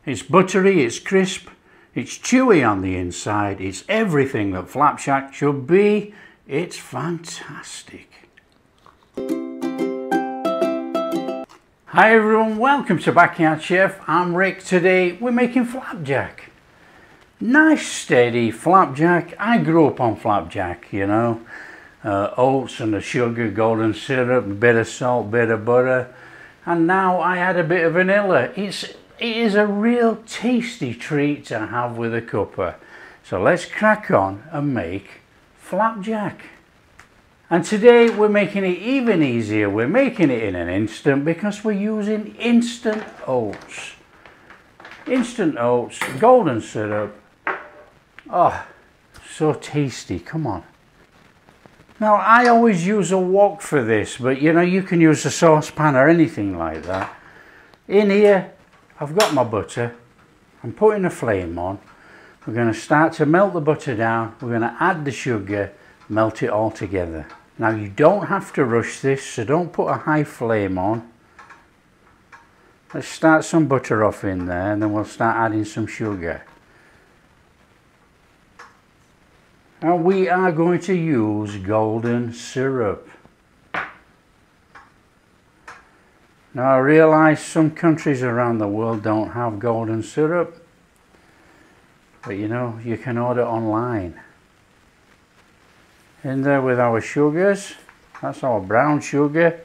It's buttery, it's crisp, it's chewy on the inside, it's everything that Flapjack should be. It's fantastic. Hi everyone, welcome to Backyard Chef. I'm Rick. Today we're making flapjack. Nice steady flapjack. I grew up on flapjack, you know. Oats and the sugar, golden syrup, a bit of salt, bit of butter. And now I add a bit of vanilla. It is a real tasty treat to have with a cuppa. So let's crack on and make flapjack. And today we're making it even easier. We're making it in an instant because we're using instant oats. Instant oats, golden syrup. Oh, so tasty, come on. Now I always use a wok for this, but you know, you can use a saucepan or anything like that. In here, I've got my butter. I'm putting a flame on. We're going to start to melt the butter down. We're going to add the sugar, melt it all together. Now you don't have to rush this, so don't put a high flame on. Let's start some butter off in there and then we'll start adding some sugar. Now we are going to use golden syrup. Now I realise some countries around the world don't have golden syrup, but you know, you can order online. In there with our sugars, that's our brown sugar.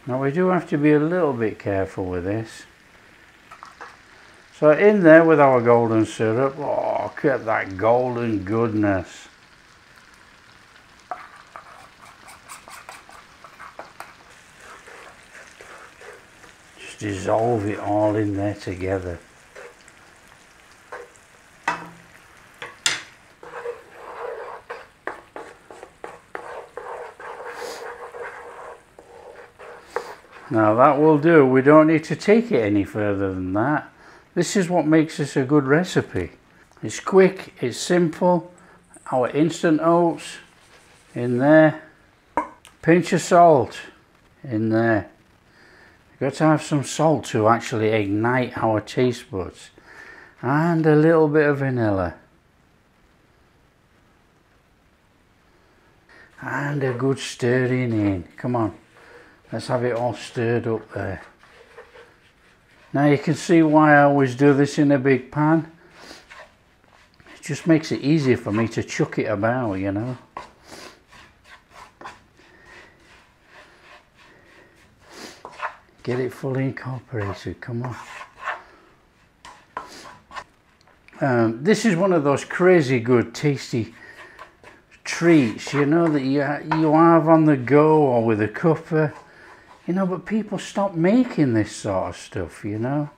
Now we do have to be a little bit careful with this. So in there with our golden syrup. Oh, look at that golden goodness. Just dissolve it all in there together. Now that will do. We don't need to take it any further than that. This is what makes this a good recipe. It's quick, it's simple. Our instant oats in there. Pinch of salt in there. You've got to have some salt to actually ignite our taste buds. And a little bit of vanilla. And a good stirring in. Come on. Let's have it all stirred up there. Now you can see why I always do this in a big pan. It just makes it easier for me to chuck it about, you know. Get it fully incorporated, come on. This is one of those crazy good, tasty treats, you know, that you have on the go or with a cuppa. You know, but people stop making this sort of stuff, you know.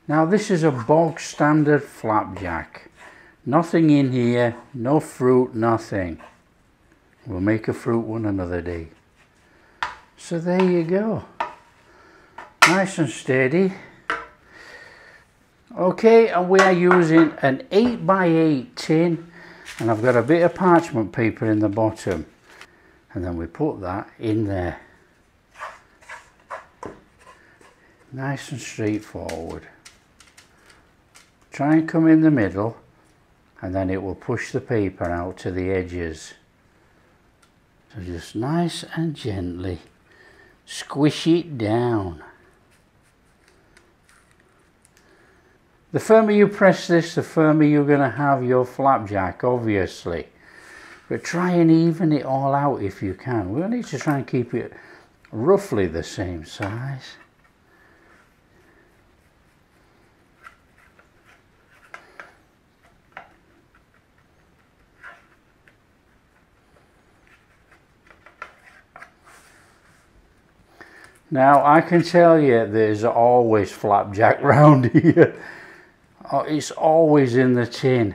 Now this is a bog standard flapjack. Nothing in here, no fruit, nothing. We'll make a fruit one another day. So there you go. Nice and steady. Okay, and we are using an 8x8 tin. And I've got a bit of parchment paper in the bottom. And then we put that in there. Nice and straightforward. Try and come in the middle and then it will push the paper out to the edges. So just nice and gently squish it down. The firmer you press this, the firmer you're going to have your flapjack, obviously. But try and even it all out if you can. We'll need to try and keep it roughly the same size. Now I can tell you there's always flapjack round here. Oh, it's always in the tin.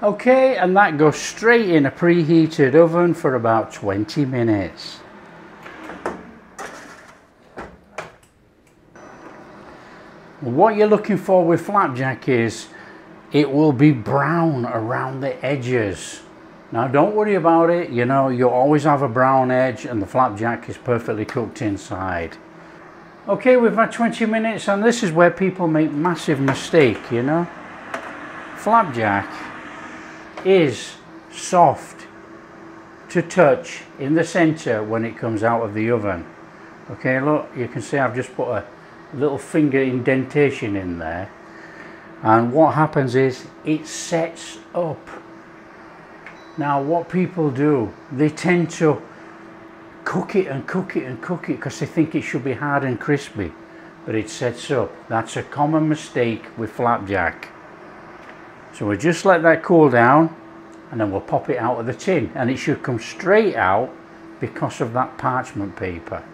Okay, and that goes straight in a preheated oven for about 20 minutes. What you're looking for with flapjack is it will be brown around the edges. Now don't worry about it, you know, you'll always have a brown edge and the flapjack is perfectly cooked inside. Okay, we've had 20 minutes and this is where people make massive mistake, you know. Flapjack is soft to touch in the center when it comes out of the oven. Okay, look, you can see I've just put a little finger indentation in there, and what happens is it sets up. Now what people do, they tend to cook it and cook it and cook it because they think it should be hard and crispy, but it sets up. That's a common mistake with flapjack. So we'll just let that cool down and then we'll pop it out of the tin, and it should come straight out because of that parchment paper.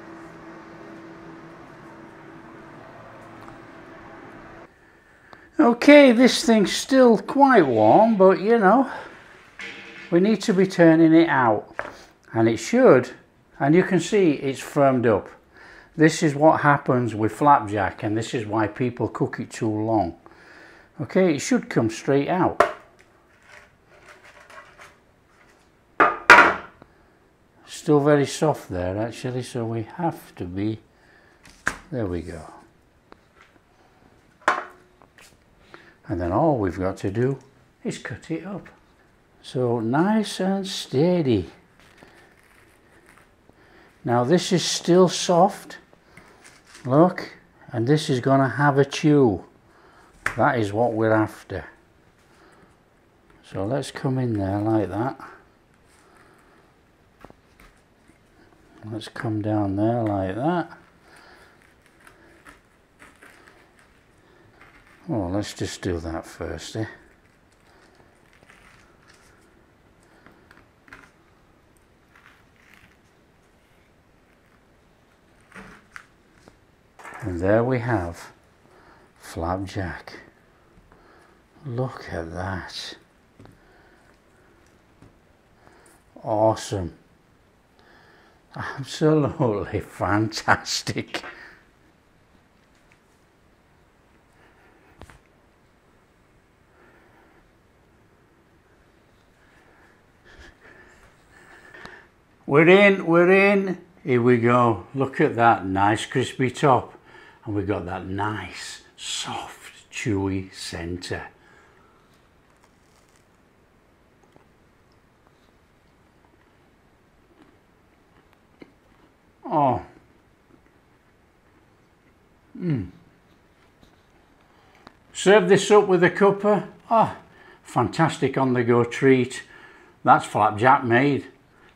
Okay, this thing's still quite warm, but you know, we need to be turning it out, and it should, and you can see it's firmed up. This is what happens with flapjack, and this is why people cook it too long. Okay, it should come straight out. Still very soft there actually, so we have to be, there we go. And then all we've got to do is cut it up. So nice and steady. Now this is still soft, look, and this is going to have a chew. That is what we're after. So let's come in there like that. Let's come down there like that. Oh, let's just do that first, eh? And there we have flapjack. Look at that. Awesome. Absolutely fantastic. We're in. Here we go. Look at that nice crispy top. And we've got that nice, soft, chewy center. Oh. Serve this up with a cuppa. Oh, fantastic on the go treat. That's flapjack made.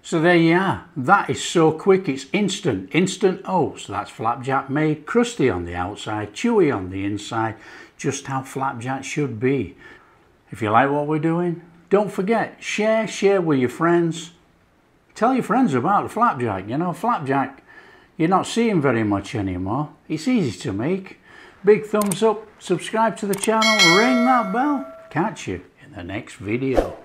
So there you are. That is so quick, it's instant. Instant oats. That's flapjack made. Crusty on the outside, chewy on the inside. Just how flapjack should be. If you like what we're doing, don't forget, share with your friends. Tell your friends about the flapjack. You know, flapjack, you're not seeing very much anymore. It's easy to make. Big thumbs up, subscribe to the channel, ring that bell. Catch you in the next video.